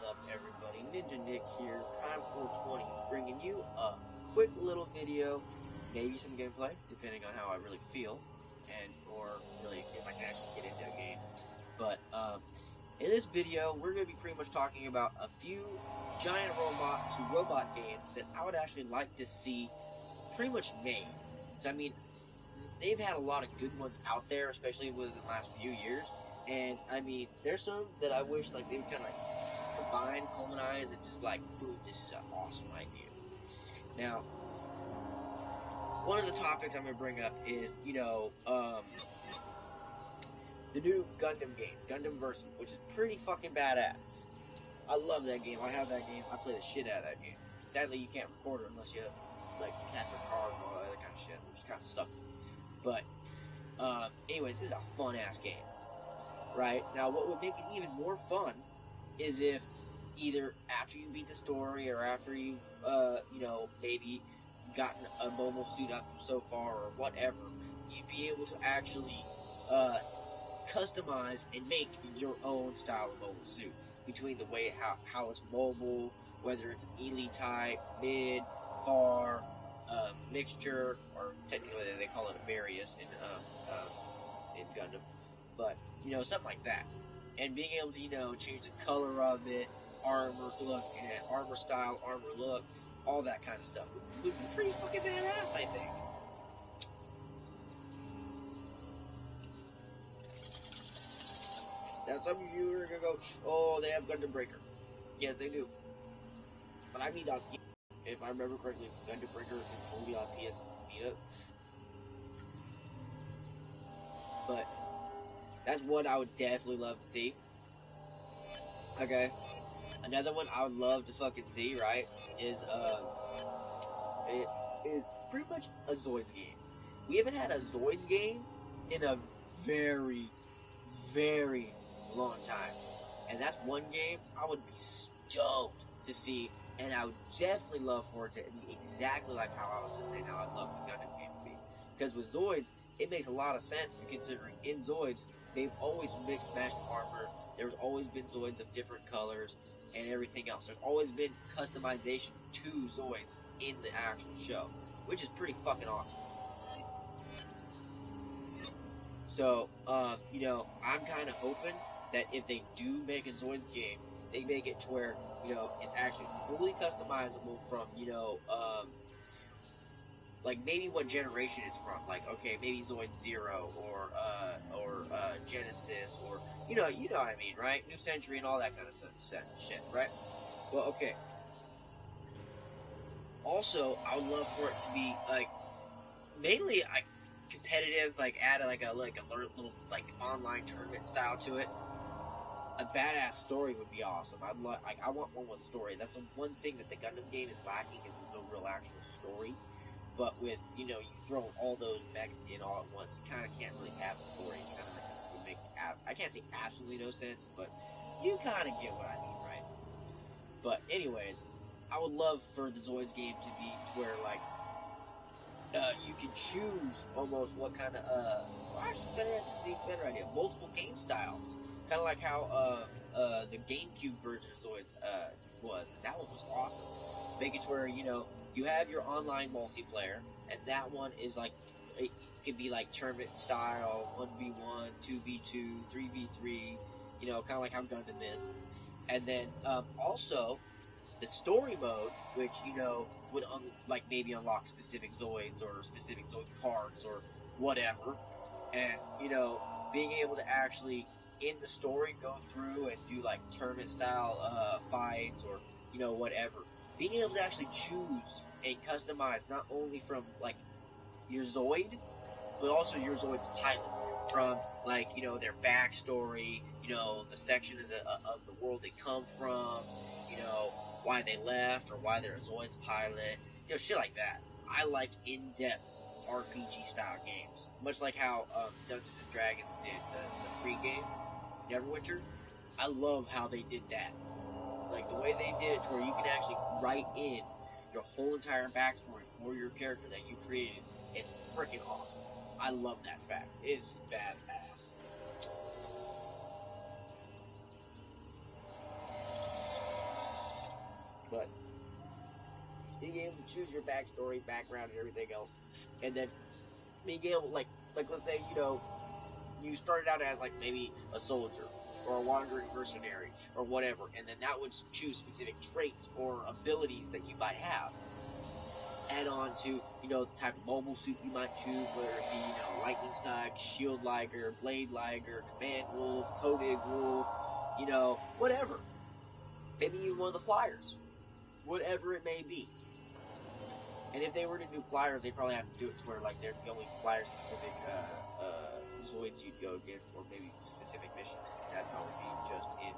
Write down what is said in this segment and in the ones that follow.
up, everybody? Ninja Nick here, Prime 420, bringing you a quick little video, maybe some gameplay, depending on how I really feel, and or really if I can actually get into a game. But in this video, we're going to be pretty much talking about a few giant robot to robot games that I would actually like to see pretty much made. I mean, they've had a lot of good ones out there, especially within the last few years. And I mean, there's some that I wish like they would kind of like combine, culminize, and just like, boom, this is an awesome idea. Now, one of the topics I'm gonna bring up is, the new Gundam game, Gundam Versus, which is pretty fucking badass. I love that game. I have that game. I play the shit out of that game. Sadly, you can't record it unless you like capture card and all that other kind of shit, which kind of sucks. But anyways, this is a fun ass game, right? Now, what would make it even more fun is if either after you beat the story or after you've, maybe gotten a mobile suit up so far or whatever, you'd be able to actually uh, customize and make your own style of mobile suit between the way how it's mobile, whether it's melee type, mid, far, mixture, or technically they call it a various in Gundam, but something like that, and being able to change the color of it, armor look, and armor style, armor look, all that kind of stuff would be pretty fucking badass, I think. Now, some of you are gonna go, "Oh, they have Gundam Breaker." Yes, they do, but I mean on if I remember correctly, Gundam Breaker is only on PS Vita. But that's one I would definitely love to see. Okay, another one I would love to fucking see, right, is it is pretty much a Zoids game. We haven't had a Zoids game in a very, very long time. And that's one game I would be stoked to see, and I would definitely love for it to be exactly like how I was just saying how I'd love the Gundam game to be. Because with Zoids, it makes a lot of sense, considering in Zoids, they've always mixed matched armor, there's always been Zoids of different colors, and everything else. There's always been customization to Zoids in the actual show, which is pretty fucking awesome. So, I'm kind of hoping that if they do make a Zoids game, they make it to where, it's actually fully customizable from, like maybe what generation it's from. Like, okay, maybe Zoid Zero or Genesis or, you know what I mean, right? New Century and all that kind of shit, right? Well, okay. Also, I would love for it to be like mainly like competitive, like add like a little like online tournament style to it. A badass story would be awesome. I want one with story. That's the one thing that the Gundam game is lacking is no real actual story. But with you throw all those mechs in all at once, you kind of can't really have a story. It kind of like would make I can't say absolutely no sense, but you kind of get what I mean, right? But anyways, I would love for the Zoids game to be to where like you can choose almost what kind of well, actually better idea, multiple game styles, kind of like how the GameCube version of Zoids was, and that one was awesome. Make it to where you have your online multiplayer, and that one is like it can be like tournament style, 1v1, 2v2, 3v3, kind of like how Gundam is, and then also the story mode, which would like maybe unlock specific Zoids or specific Zoid parts or whatever, and being able to actually in the story go through and do like tournament style fights or whatever, being able to actually choose and customize not only from like your Zoid but also your Zoid's pilot from like their backstory, the section of the world they come from, why they left or why they're a Zoid's pilot, shit like that. I like in-depth RPG style games, much like how Dungeons and Dragons did the free game Neverwinter. I love how they did that. Like the way they did it, to where you can actually write in your whole entire backstory for your character that you created. It's freaking awesome. I love that fact. It's badass. being able to choose your backstory, background, and everything else, and then being able, like let's say, you started out as like maybe a soldier or a wandering mercenary or whatever, and then that would choose specific traits or abilities that you might have. Add on to, the type of mobile suit you might choose, whether it be, lightning strike, shield liger, blade liger, command wolf, Kodig wolf, whatever. Maybe even one of the flyers, whatever it may be. And if they were to do flyers, they'd probably have to do it to where, like, there'd be only flyer-specific Zoids you'd go against, or maybe specific missions. That'd probably be just in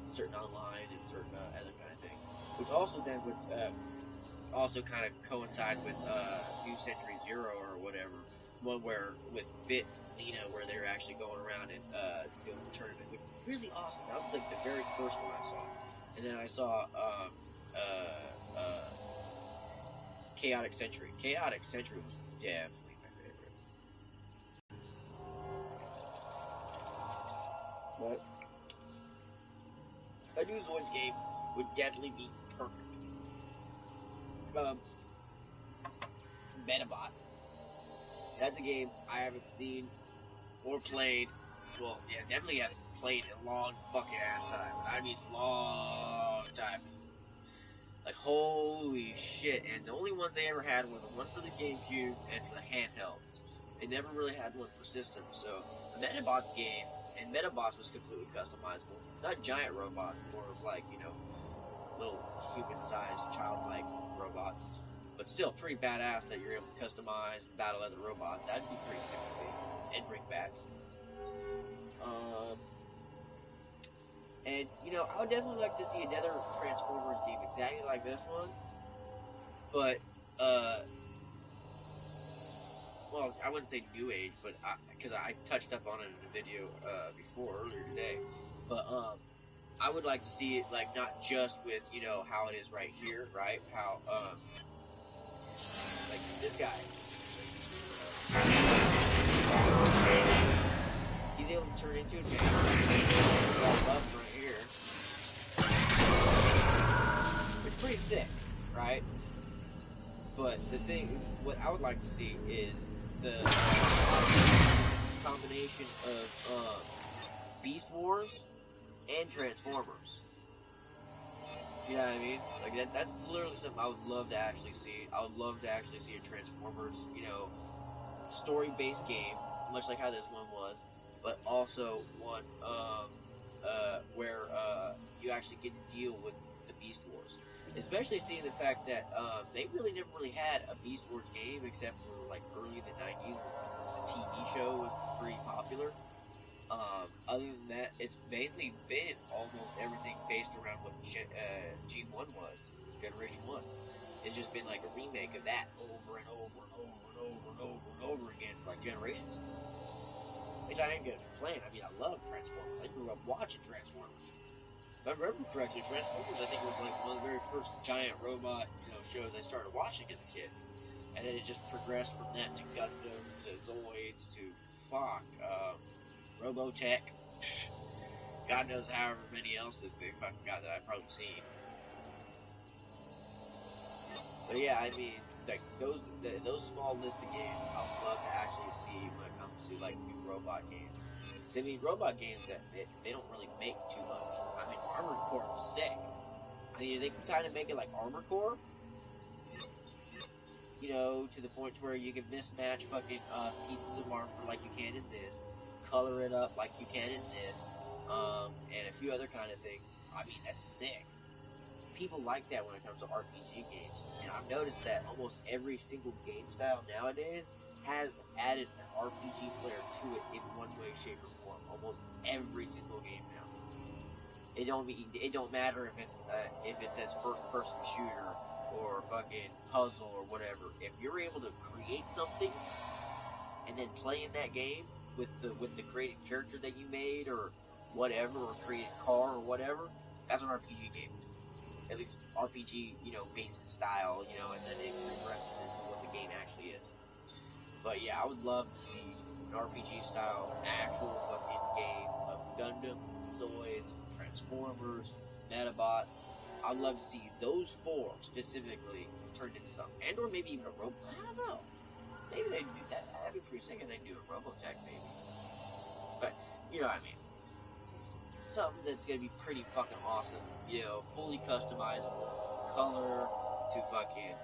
certain online and certain other kind of things. Which also then would also kind of coincide with New Century Zero or whatever. One where, with Bit, where they're actually going around and doing the tournament. Which was really awesome. That was, like, the very first one I saw. And then I saw Chaotic Century. Chaotic Century was definitely my favorite. But a new Zoids game would definitely be perfect. Metabots. That's a game I haven't seen or played. Well, yeah, definitely haven't played in a long fucking ass time. I mean, long time. Like, holy shit. And the only ones they ever had were the one for the GameCube and for the handhelds. They never really had one for systems. So, the Metabots game, and Metabots was completely customizable. Not giant robots, more of like, little human-sized, childlike robots. But still, pretty badass that you're able to customize and battle other robots. That'd be pretty sick to see. And bring back. And, I would definitely like to see another Transformers game exactly like this one. But, well, I wouldn't say new age, but because I touched up on it in a video before, earlier today. But, I would like to see it, like, not just with, how it is right here, right? How, like, this guy. He's able to turn into a tank. He's all buff right here. It's pretty sick, right? But the thing, what I would like to see is the combination of Beast Wars and Transformers. You know what I mean? Like that's literally something I would love to actually see. I would love to actually see a Transformers, story-based game, much like how this one was, but also one where you actually get to deal with the Beast Wars. Especially seeing the fact that they never really had a Beast Wars game except for like early in the 90s when the TV show was pretty popular. Other than that, it's mainly been almost everything based around what G1 was, Generation 1. It's just been like a remake of that over and over and over and over and over and over again for like generations. Which I ain't gonna complain. I mean, I love Transformers. I grew up watching Transformers. If I remember correctly, Transformers I think was like one of the very first giant robot, shows I started watching as a kid. And then it just progressed from that to Gundam, to Zoids, to Robotech. God knows however many else that they fucking got that I've probably seen. But yeah, I mean, like those small list of games, I would love to actually see when it comes to like new robot games. I mean, robot games that they don't really make too much. I mean, Armored Core was sick. I mean, they can kind of make it like Armored Core, to the point where you can mismatch fucking pieces of armor like you can in this, color it up like you can in this, and a few other kind of things. I mean, that's sick. People like that when it comes to RPG games. And I've noticed that almost every single game style nowadays has added an RPG flair to it in one way, shape, or form. Almost every single game now. It don't matter if it says first person shooter or fucking puzzle or whatever. If you're able to create something and then play in that game with the created character that you made or whatever, or created car or whatever, that's an RPG game. At least RPG, basis style, and then it progresses into what the game actually is. But yeah, I would love to see an RPG style, actual fucking game of Gundam, Zoids, Transformers, Metabots, I'd love to see those 4 specifically turned into something, and or maybe even a robot. I don't know. Maybe they do that. That'd be pretty sick if they do a Robotech, maybe. But you know what I mean. It's something that's gonna be pretty fucking awesome. You know, fully customizable, color to fucking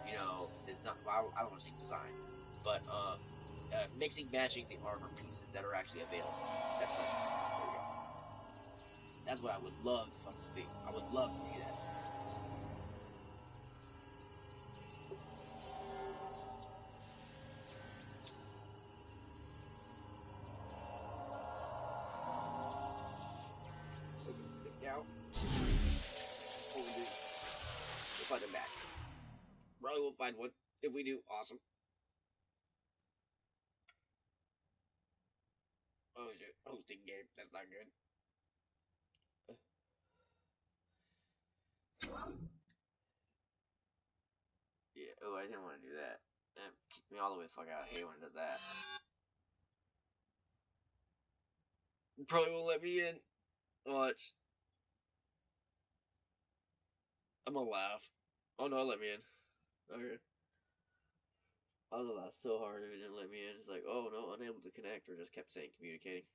design. Well, I don't want to say design, but mixing matching the armor pieces that are actually available. That's what. There we go. That's what I would love to fucking see. I would love to see that. Now, what we do? We'll find them back. Probably we'll find one. If we do, awesome. Oh shit, hosting game. That's not good. Yeah. Oh, I didn't want to do that. That kicked me all the way the fuck out. I hate when it does that. Probably won't let me in. Watch. I'm gonna laugh. Oh no, let me in. Okay. I was gonna laugh so hard if it didn't let me in. It's like, oh no, unable to connect, or just kept saying communicating.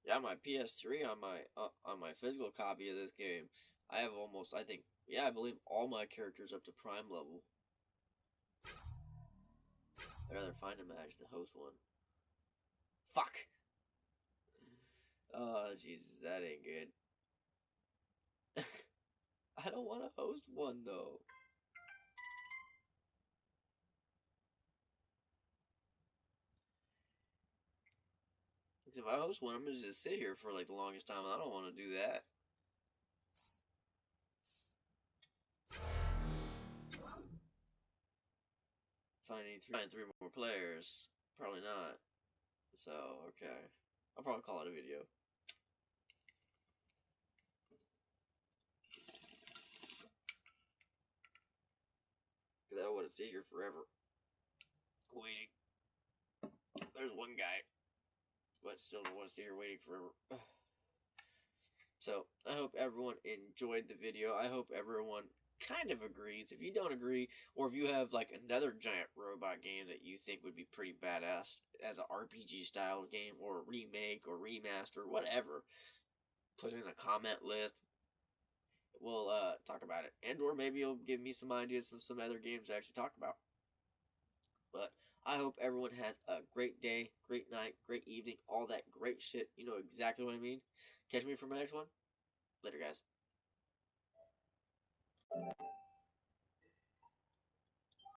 Yeah, my PS3 on my physical copy of this game, I have almost, I think, yeah, I believe all my characters up to prime level. I'd rather find a match than host one. Fuck. Oh Jesus, that ain't good. I don't want to host one though. If I host one, I'm gonna just sit here for like the longest time, and I don't want to do that. Find three more players. Probably not. So okay, I'll probably call it a video. Because I don't want to sit here forever waiting. There's one guy, but still don't want to sit here waiting forever. So I hope everyone enjoyed the video. I hope everyone kind of agrees. If you don't agree, or if you have like another giant robot game that you think would be pretty badass as an RPG style game, or a remake, or remaster, whatever, put it in the comment list. We'll talk about it, and or maybe you'll give me some ideas of some other games to actually talk about. But I hope everyone has a great day, great night, great evening, all that great shit. You know exactly what I mean. Catch me for my next one. Later, guys.